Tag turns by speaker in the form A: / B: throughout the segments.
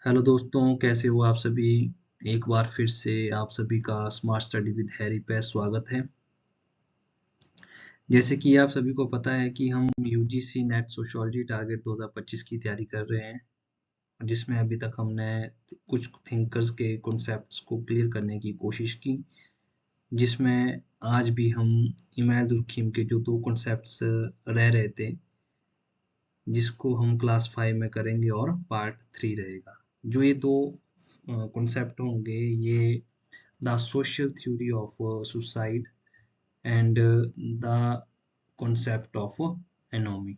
A: Hello दोस्तों, कैसे हो आप सभी। एक बार फिर से आप सभी का स्मार्ट स्टडी विद हैरी पे स्वागत है। जैसे कि आप सभी को पता है कि हम यूजीसी नेट सोशियोलॉजी टारगेट 2025 की तैयारी कर रहे हैं, जिसमें अभी तक हमने कुछ थिंकर्स के कॉन्सेप्ट्स को क्लियर करने की कोशिश की, जिसमें आज भी हम इमानुएल दुर्खिम के जो दो कॉन्सेप्ट्स रह रहे थे, जिसको हम क्लास 5 में करेंगे और पार्ट 3 रहेगा। जो ये दो कॉन्सेप्ट होंगे, ये the social theory of suicide and the concept of anomie.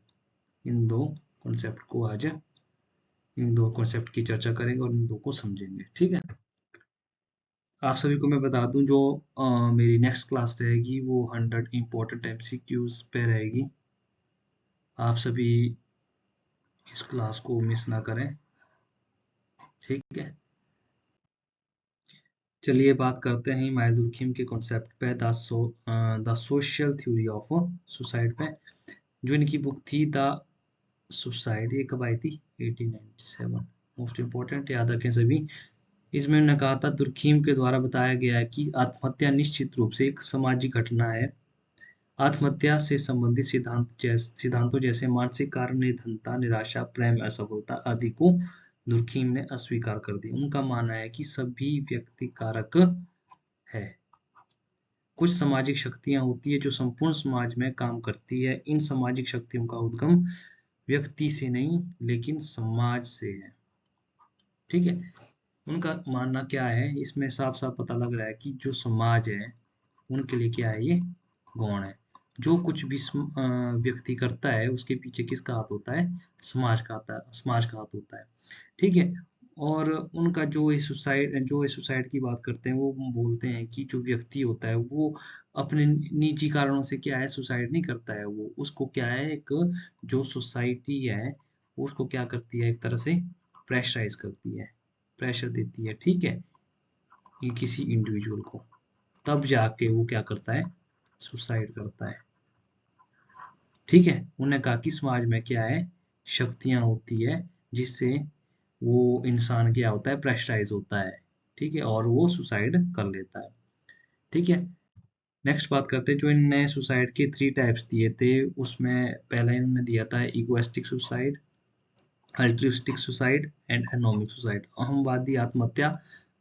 A: इन दो कॉन्सेप्ट को आज इन दो कॉन्सेप्ट की चर्चा करेंगे और इन दो को समझेंगे। ठीक है। आप सभी को मैं बता दूं, जो मेरी नेक्स्ट क्लास रहेगी वो 100 इम्पोर्टेंट एमसीक्यूज पे रहेगी। आप सभी इस क्लास को मिस ना करें। ठीक है। चलिए बात करते हैं इमानुएल दुर्खिम के कॉन्सेप्ट पे, the social theory of suicide पे। जो इनकी बुक थी द सुसाइड, ये कब आई थी? 1897। मोस्ट इम्पोर्टेंट, याद रखें सभी। इसमें उन्होंने कहा था, दुर्खिम के द्वारा बताया गया है कि आत्महत्या निश्चित रूप से एक सामाजिक घटना है। आत्महत्या से संबंधित सिद्धांतों जैसे मानसिक कारण, निर्धनता, निराशा, प्रेम, असफलता आदि को दुर्खिम ने अस्वीकार कर दिया। उनका मानना है कि सभी व्यक्ति कारक है। कुछ सामाजिक शक्तियां होती है जो संपूर्ण समाज में काम करती है। इन सामाजिक शक्तियों का उद्गम व्यक्ति से नहीं लेकिन समाज से है। ठीक है। उनका मानना क्या है, इसमें साफ साफ पता लग रहा है कि जो समाज है उनके लिए क्या है, ये गौण है। जो कुछ भी व्यक्ति करता है उसके पीछे किसका हाथ होता है? समाज का हाथ होता है। ठीक है। और उनका जो सुसाइड की बात करते हैं, वो बोलते हैं कि जो व्यक्ति होता है वो अपने निजी कारणों से क्या है, सुसाइड नहीं करता है। वो उसको क्या है, एक जो सोसाइटी है उसको क्या करती है, एक तरह से प्रेशराइज करती है, प्रेशर देती है। ठीक है। ये किसी इंडिविजुअल को, तब जाके वो क्या करता है, सुसाइड करता है। ठीक है। उन्होंने कहा कि समाज में क्या है, शक्तियां होती है जिससे वो इंसान क्या होता है, प्रेशराइज होता है। ठीक है। और वो सुसाइड कर लेता है। ठीक है। नेक्स्ट बात करते हैं, जो इनने सुसाइड के 3 टाइप्स दिए थे, उसमें पहला इन्होंने दिया था egoistic suicide, altruistic suicide and anomic suicide. अहमवादी आत्महत्या,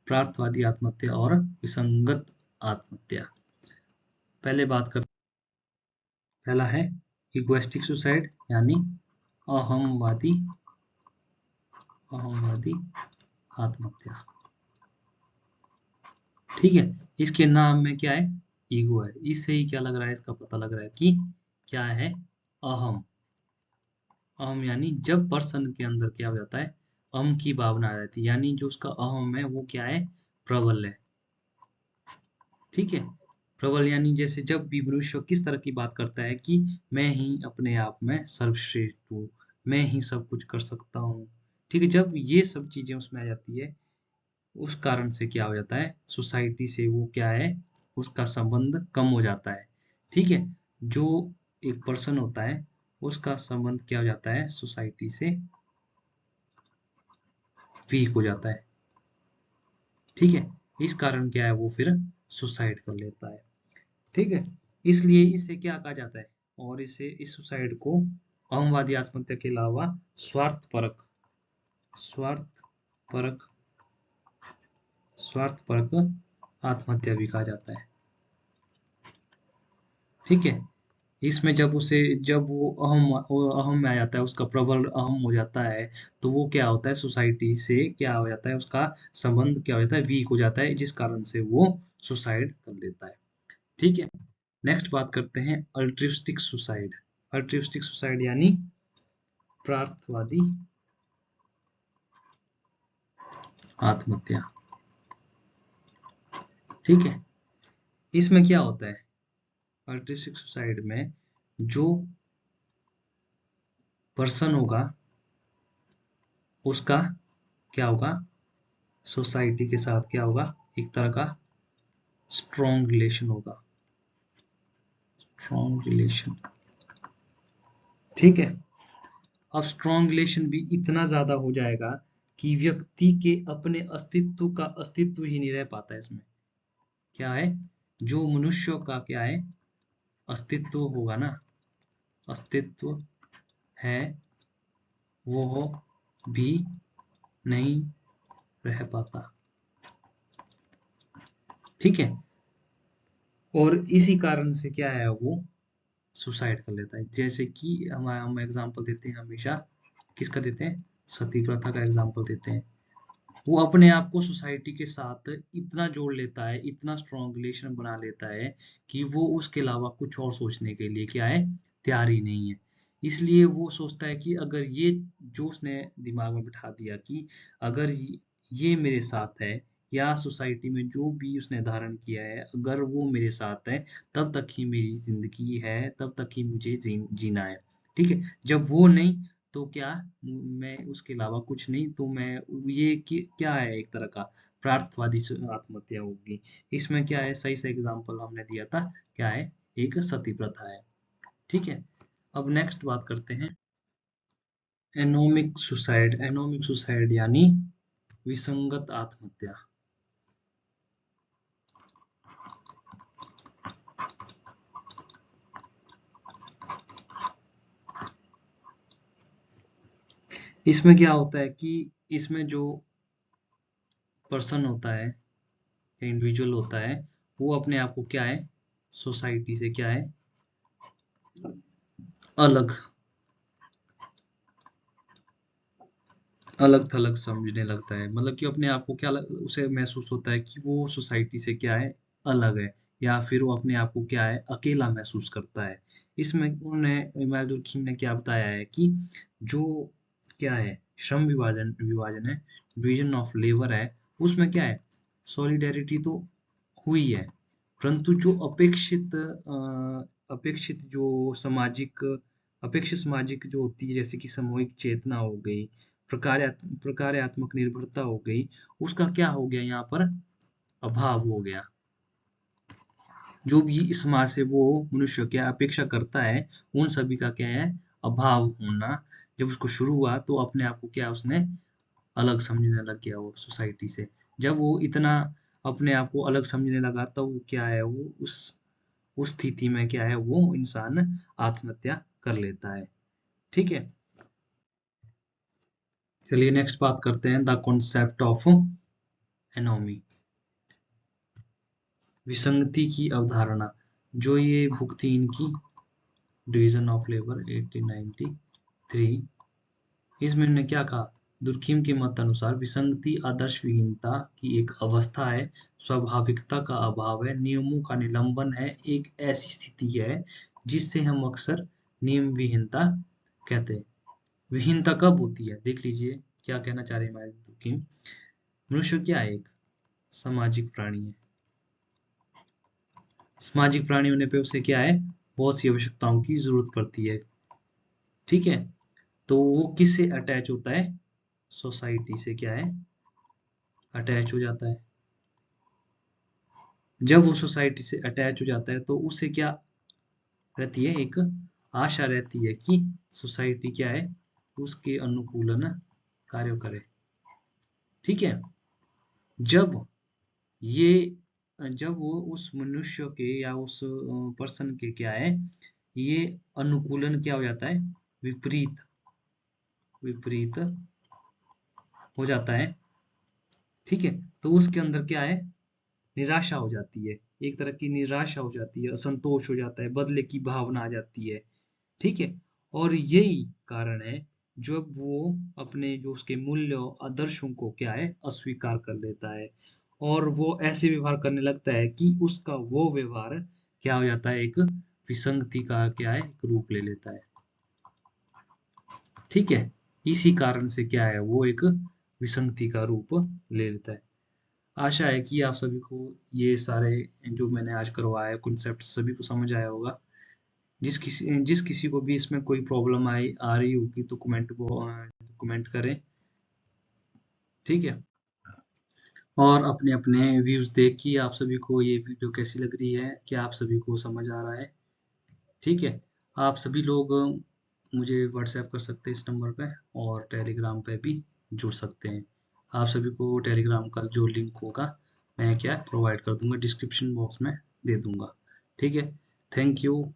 A: प्रार्थवादी आत्महत्या और विसंगत आत्महत्या। पहले बात कर पहला है इगोइस्टिक सुसाइड, यानी अहमवादी अहमवादी आत्महत्या। ठीक है। इसके नाम में क्या है, ईगो है। इससे ही क्या लग रहा है, इसका पता लग रहा है कि क्या है, अहम। अहम यानी जब पर्सन के अंदर क्या हो जाता है, अहम की भावना आ जाती है, यानी जो उसका अहम है वो क्या है, प्रबल है। ठीक है। प्रबल यानी जैसे जब भी मनुष्य किस तरह की बात करता है कि मैं ही अपने आप में सर्वश्रेष्ठ हूँ, मैं ही सब कुछ कर सकता हूँ। ठीक है। जब ये सब चीजें उसमें आ जाती है, उस कारण से क्या हो जाता है, सोसाइटी से वो क्या है, उसका संबंध कम हो जाता है। ठीक है। जो एक पर्सन होता है उसका संबंध क्या हो जाता है, सोसाइटी से वीक हो जाता है। ठीक है। इस कारण क्या है, वो फिर सुसाइड कर लेता है। ठीक है। इसलिए इसे क्या कहा जाता है, और इस सुसाइड को अहमवादी आत्महत्या के अलावा स्वार्थपरक स्वार्थपरक आत्महत्या भी कहा जाता है। ठीक है। इसमें जब वो अहम में आ जाता है, उसका प्रबल अहम हो जाता है, तो वो क्या होता है, सोसाइटी से क्या हो जाता है, उसका संबंध क्या हो जाता है, वीक हो जाता है, जिस कारण से वो सुसाइड कर लेता है। ठीक है। नेक्स्ट बात करते हैं अल्ट्रिस्टिक सुसाइड। अल्ट्रिस्टिक सुसाइड यानी प्रार्थवादी आत्महत्या। ठीक है। इसमें क्या होता है, अल्ट्रिस्टिक सुसाइड में जो पर्सन होगा उसका क्या होगा, सोसाइटी के साथ क्या होगा, एक तरह का स्ट्रॉन्ग रिलेशन होगा, स्ट्रॉन्ग रिलेशन। ठीक है। अब स्ट्रॉन्ग रिलेशन भी इतना ज्यादा हो जाएगा कि व्यक्ति के अपने अस्तित्व का अस्तित्व ही नहीं रह पाता है इसमें। क्या है, जो मनुष्यों का क्या है अस्तित्व होगा ना, अस्तित्व है, वो भी नहीं रह पाता। ठीक है, और इसी कारण से क्या है, वो सुसाइड कर लेता है। जैसे कि हम एग्जांपल देते हैं हमेशा, किसका देते हैं, सती प्रथा का एग्जांपल देते हैं। वो अपने आप को सोसाइटी के साथ इतना जोड़ लेता है, इतना स्ट्रॉन्ग रिलेशन बना लेता है कि वो उसके अलावा कुछ और सोचने के लिए क्या है, तैयार ही नहीं है। इसलिए वो सोचता है कि अगर ये जो उसने दिमाग में बिठा दिया कि अगर ये मेरे साथ है, या सोसाइटी में जो भी उसने धारण किया है, अगर वो मेरे साथ है तब तक ही मेरी जिंदगी है, तब तक ही मुझे जीना है। ठीक है, जब वो नहीं तो क्या, मैं उसके अलावा कुछ नहीं, तो मैं ये क्या है, एक तरह का प्रार्थवादी आत्महत्या होगी। इसमें क्या है, सही से एग्जांपल हमने दिया था, क्या है, एक सती प्रथा है। ठीक है, अब नेक्स्ट बात करते हैं एनोमिक सुसाइड। एनोमिक सुसाइड यानी विसंगत आत्महत्या। इसमें क्या होता है कि इसमें जो पर्सन होता है, इंडिविजुअल होता है, वो अपने आप को क्या है, सोसाइटी से क्या है, अलग अलग थलग समझने लगता है। मतलब कि अपने आप को क्या उसे महसूस होता है कि वो सोसाइटी से क्या है, अलग है, या फिर वो अपने आप को क्या है, अकेला महसूस करता है। इसमें उन्हें इमादुल खीम ने क्या बताया है कि जो क्या है, श्रम विभाजन विभाजन है, डिवीजन ऑफ लेबर है, उसमें क्या है, सॉलिडेरिटी तो हुई है, परंतु जो अपेक्षित जो सामाजिक अपेक्षित सामाजिक जो होती है, जैसे कि सामूहिक चेतना हो गई, प्रकार्यात्मक निर्भरता हो गई, उसका क्या हो गया, यहाँ पर अभाव हो गया। जो भी समाज से वो मनुष्य क्या अपेक्षा करता है, उन सभी का क्या है, अभाव होना। जब उसको शुरू हुआ तो अपने आप को क्या उसने अलग समझने लग गया वो सोसाइटी से। जब वो इतना अपने आप को अलग समझने लगा तो वो क्या है, वो उस स्थिति में क्या है, वो इंसान आत्महत्या कर लेता है। ठीक है, चलिए नेक्स्ट बात करते हैं द कॉन्सेप्ट ऑफ एनोमी, विसंगति की अवधारणा। जो ये बुक थी इनकी, डिवीजन ऑफ लेबर 1893, इसमें इन्होंने क्या कहा, दुर्खिम के मत अनुसार विसंगति आदर्श विहीनता की एक अवस्था है, स्वाभाविकता का अभाव है, नियमों का निलंबन है, एक ऐसी स्थिति है जिससे हम अक्सर नियम विहीनता कहते हैं। विहीनता कब होती है, देख लीजिए क्या कहना चाह रहे हैं हमारे दुर्खिम। मनुष्य क्या है, एक सामाजिक प्राणी है। सामाजिक प्राणी होने पे उसे क्या है, बहुत सी आवश्यकताओं की जरूरत पड़ती है। ठीक है, तो वो किससे अटैच होता है, सोसाइटी से क्या है, अटैच हो जाता है। जब वो सोसाइटी से अटैच हो जाता है तो उसे क्या रहती है, एक आशा रहती है कि सोसाइटी क्या है, उसके अनुकूलन कार्य करे। ठीक है, जब ये जब वो उस मनुष्य के या उस पर्सन के क्या है, ये अनुकूलन क्या हो जाता है, विपरीत विपरीत हो जाता है। ठीक है, तो उसके अंदर क्या है, निराशा हो जाती है, एक तरह की निराशा हो जाती है, असंतोष हो जाता है, बदले की भावना आ जाती है। ठीक है, और यही कारण है जब वो अपने जो उसके मूल्य आदर्शों को क्या है, अस्वीकार कर लेता है, और वो ऐसे व्यवहार करने लगता है कि उसका वो व्यवहार क्या हो जाता है, एक विसंगति का क्या है, एक रूप ले लेता है। ठीक है, इसी कारण से क्या है, वो एक विसंगति का रूप ले लेता है। आशा है कि आप सभी को ये सारे जो मैंने आज करवाया कॉन्सेप्ट सभी को समझ आया होगा। जिस किसी को भी इसमें कोई प्रॉब्लम आई आ रही होगी तो कमेंट करें। ठीक है, और अपने अपने व्यूज देख कि आप सभी को ये वीडियो कैसी लग रही है, क्या आप सभी को समझ आ रहा है। ठीक है, आप सभी लोग मुझे व्हाट्सएप कर सकते हैं इस नंबर पे, और टेलीग्राम पे भी। जुड़ सकते हैं। आप सभी को टेलीग्राम का जो लिंक होगा मैं क्या प्रोवाइड कर दूंगा, डिस्क्रिप्शन बॉक्स में दे दूंगा। ठीक है, थैंक यू।